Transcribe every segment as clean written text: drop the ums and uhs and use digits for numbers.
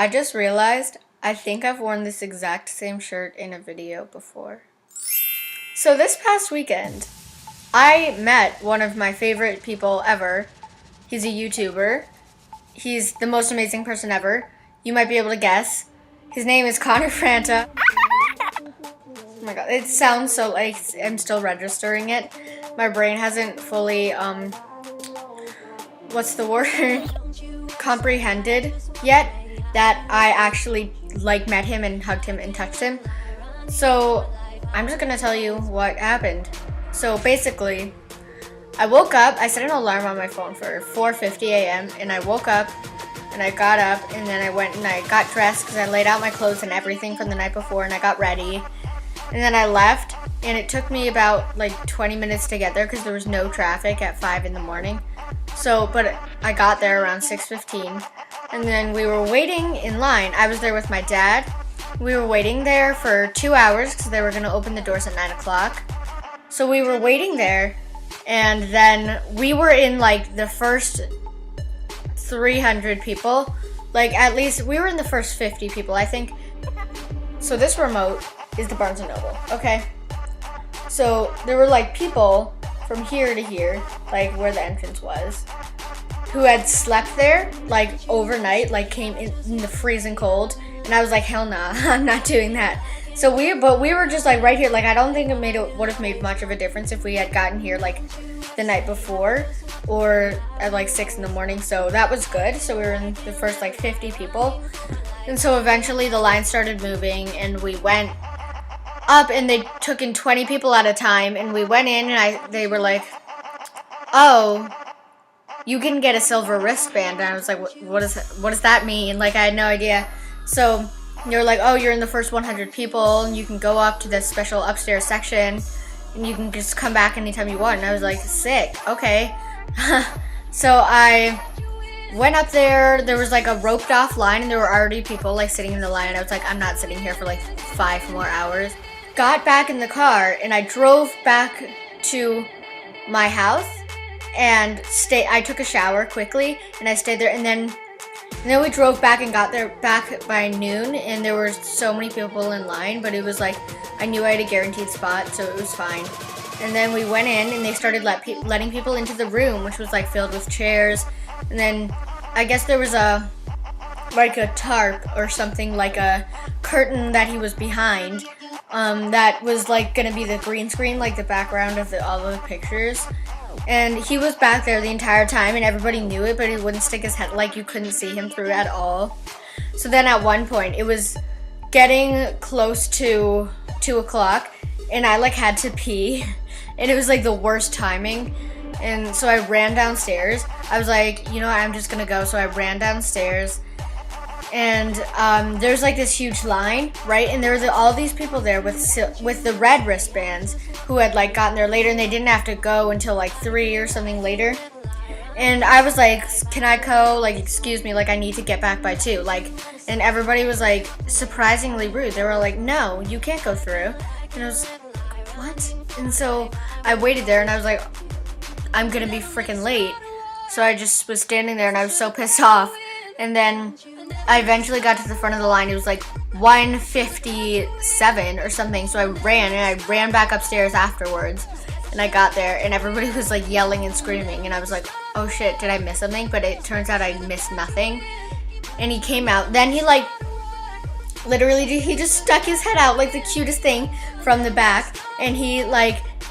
I just realized I think I've worn this exact same shirt in a video before. So this past weekend, I met one of my favorite people ever. He's a YouTuber. He's the most amazing person ever. You might be able to guess. His name is Franta. Oh my god, it sounds so like I'm still registering it. My brain hasn't fully, what's the word? Comprehended yet that I actually met him and hugged him and touched him. So I'm just gonna tell you what happened. So basically, I woke up, I set an alarm on my phone for 4:50 a.m. and I woke up and I got up and then I went and I got dressed because I laid out my clothes and everything from the night before and I got ready. And then I left and it took me about 20 minutes to get there because there was no traffic at 5 in the morning. So, but I got there around 6:15 and then we were waiting in line. I was there with my dad. We were waiting there for 2 hours because they were going to open the doors at 9 o'clock. So we were waiting there and then we were in the first 300 people. At least we were in the first 50 people, I think. So this remote is the Barnes & Noble, okay? So there were people from here to here, where the entrance was, who had slept there overnight, came in the freezing cold, and I was like, hell nah, I'm not doing that. So we were just right here. I don't think it would have made much of a difference if we had gotten here the night before or at 6 in the morning. So that was good. So we were in the first 50 people, and so eventually the line started moving and we went up and they took in 20 people at a time and we went in and they were like, oh, you can get a silver wristband. And I was like, what does that mean? I had no idea. So they were like, oh, you're in the first 100 people and you can go up to this special upstairs section and you can just come back anytime you want. And I was like, sick, okay. So I went up there. There was a roped off line and there were already people sitting in the line. And I was like, I'm not sitting here for 5 more hours. Got back in the car and I drove back to my house and I took a shower quickly and I stayed there and then we drove back and got there back by noon and there were so many people in line, but it was I knew I had a guaranteed spot, so it was fine. And then we went in and they started letting people into the room, which was filled with chairs. And then I guess there was a tarp or something, a curtain that he was behind, that was gonna be the green screen, the background of all the pictures. And he was back there the entire time and everybody knew it, but he wouldn't stick his head, you couldn't see him through at all. So then at one point it was getting close to 2 o'clock and I had to pee and it was the worst timing. And so I ran downstairs. I was like, I'm just gonna go. So I ran downstairs and there's this huge line, right? And there was all these people there with the red wristbands who had gotten there later and they didn't have to go until 3 or something later. And I was like, can I go? Excuse me, I need to get back by 2. And everybody was surprisingly rude. They were like, no, you can't go through. And I was what? And so I waited there and I was like, I'm gonna be freaking late. So I just was standing there and I was so pissed off. And then I eventually got to the front of the line. It was 1:57 or something. So I ran back upstairs afterwards. And I got there and everybody was yelling and screaming. And I was like, oh shit, did I miss something? But it turns out I missed nothing. And he came out. Then he literally he just stuck his head out the cutest thing from the back. And he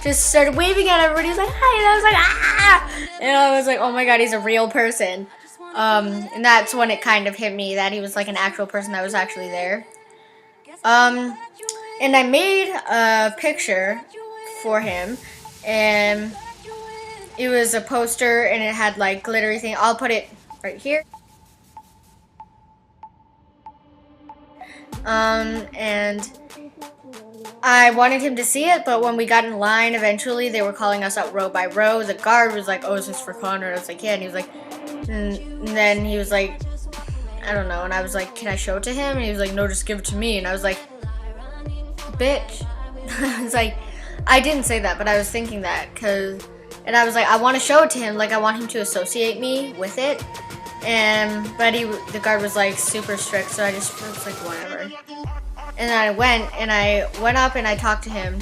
just started waving at everybody. He was like, hi. And I was like, ah. And I was like, oh my god, he's a real person. And that's when it kind of hit me that he was an actual person that was actually there. And I made a picture for him, and it was a poster, and it had glittery thing. I'll put it right here. And I wanted him to see it, but when we got in line, eventually they were calling us out row by row. The guard was like, oh, is this for Connor? I was like, yeah. And he was like, and then he was like, I don't know. And I was like, can I show it to him? And he was like, no, just give it to me. And I was like, bitch. I was like, I didn't say that, but I was thinking that and I was like, I want to show it to him. I want him to associate me with it. But the guard was like super strict, so I just was like whatever. And then I went up and I talked to him.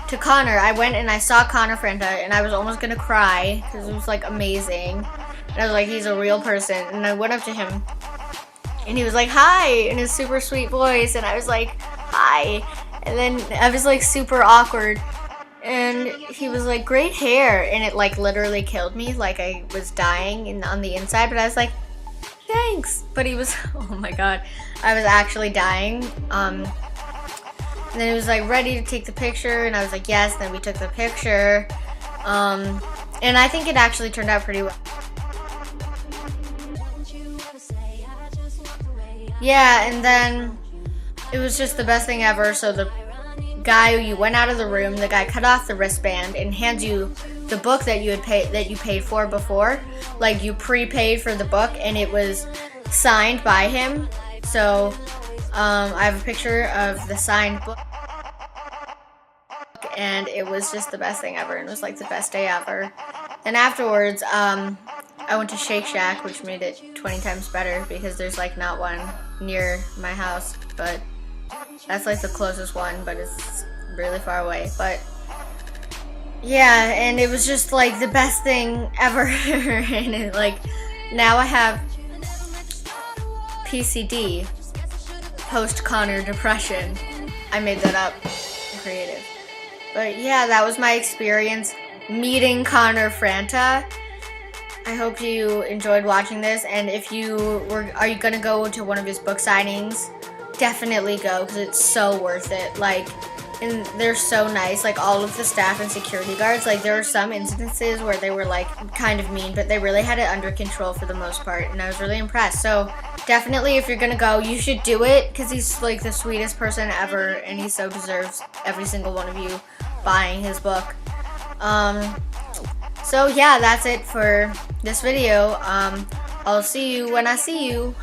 To Connor, I went and I saw Connor Franta, and I was almost gonna cry because it was like amazing. And I was like, he's a real person. And I went up to him, and he was like, hi, in his super sweet voice. And I was like, hi. And then I was like super awkward. And he was like, great hair. And it like literally killed me. Like I was dying on the inside, but I was like, thanks. But he was, oh my God, I was actually dying. And then he was like ready to take the picture, and I was like, yes. And then we took the picture. And I think it actually turned out pretty well. Yeah, and then it was just the best thing ever. So the guy, you went out of the room, the guy cut off the wristband and hands you the book that you paid for before. Like you prepaid for the book, and it was signed by him. So I have a picture of the signed book, and it was just the best thing ever, and it was like the best day ever. And afterwards, I went to Shake Shack, which made it 20 times better because there's like not one near my house, but that's like the closest one, but it's really far away. But yeah, and it was just like the best thing ever. And it, like, now I have PCD, post-Connor depression. I made that up, creative. But yeah, that was my experience meeting Connor Franta. I hope you enjoyed watching this, and if are you gonna go to one of his book signings? Definitely go, because it's so worth it. Like, and they're so nice, like all of the staff and security guards. Like there were some instances where they were like kind of mean, but they really had it under control for the most part, and I was really impressed. So definitely, if you're gonna go, you should do it, because he's like the sweetest person ever, and he so deserves every single one of you buying his book. So yeah, that's it for this video. I'll see you when I see you.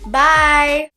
Bye!